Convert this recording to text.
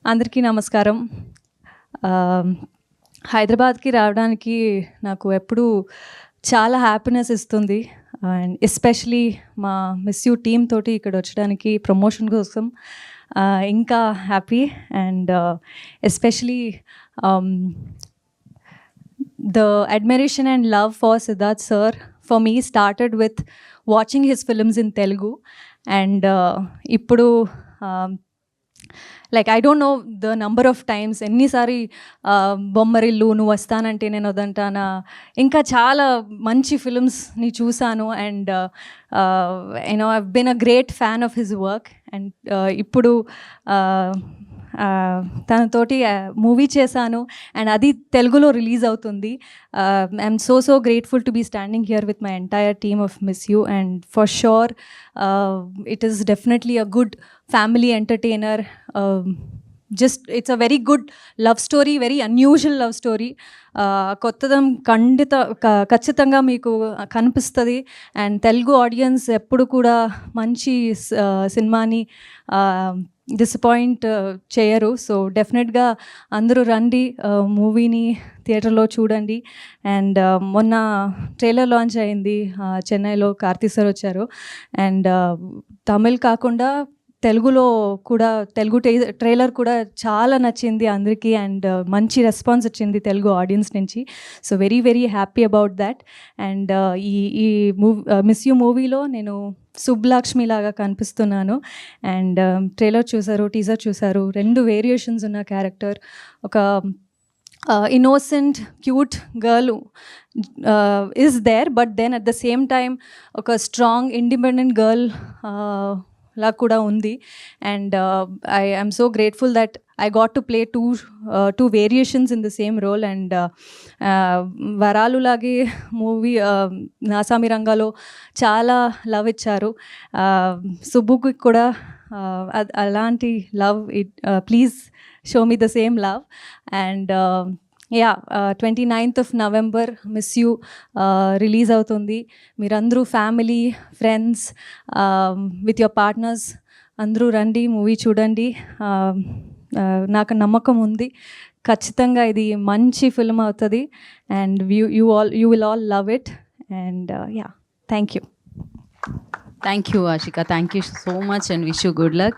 అందరికీ నమస్కారం. హైదరాబాద్కి రావడానికి నాకు ఎప్పుడూ చాలా హ్యాపీనెస్ ఇస్తుంది. అండ్ ఎస్పెషలీ మా మిస్ యూ టీమ్ తోటి ఇక్కడ వచ్చడానికి ప్రమోషన్ కోసం ఇంకా happy. And especially the admiration and love for Siddharth sir for me started with watching his films in Telugu. And ippudu like I don't know the number of times ఎన్నిసారి బొమ్మరిల్లు నువ్వు వస్తానంటే నేను వదంటానా ఇంకా చాలా మంచి ఫిల్మ్స్ని చూశాను. And you know I've been a great fan of his work. And ఇప్పుడు తనతోటి మూవీ చేశాను అండ్ అది తెలుగులో రిలీజ్ అవుతుంది. I'm so grateful to be standing here with my entire team of miss you. And for sure it is definitely a good family entertainer. Just it's a very good love story, very unusual love story. కొత్తదం ఖచ్చితంగా మీకు కనిపిస్తుంది. And Telugu audience ఎప్పుడు కూడా మంచి సినిమాని disappoint చేయరు. So డెఫినెట్గా అందరూ రండి, మూవీని థియేటర్లో చూడండి. అండ్ మొన్న ట్రైలర్ లాంచ్ అయింది చెన్నైలో, కార్తీ సార్ వచ్చారు. అండ్ తమిళ్ కాకుండా తెలుగులో కూడా తెలుగు ట్రైలర్ కూడా చాలా నచ్చింది అందరికీ. అండ్ మంచి రెస్పాన్స్ వచ్చింది తెలుగు ఆడియన్స్ నుంచి. So very happy about that. And ఈ మూవీ మిస్ యూ మూవీలో నేను సుబ్బలక్ష్మి లాగా కనిపిస్తున్నాను. అండ్ ట్రైలర్ చూసారు, టీజర్ చూసారు, 2 వేరియేషన్స్ ఉన్న క్యారెక్టర్. ఒక innocent cute girl is there, but then at the same time ఒక strong independent girl లా కూడా ఉంది. And I am so grateful that I got to play two variations in the same role. And వరాలు లాగే movie Naa Saami రంగాలో చాలా love ఇచ్చారు. సుబ్బుకి కూడా అలాంటి love please show me the same love. And 29th of November miss you release అవుతుంది. మీరందరూ family, friends, with your partners అందరూ రండి, మూవీ చూడండి. నాకు నమ్మకం ఉంది ఖచ్చితంగా ఇది మంచి ఫిల్మ్ అవుతుంది. And you will all love it. And thank you. Thank you, Ashika. Thank you so much and wish you good luck.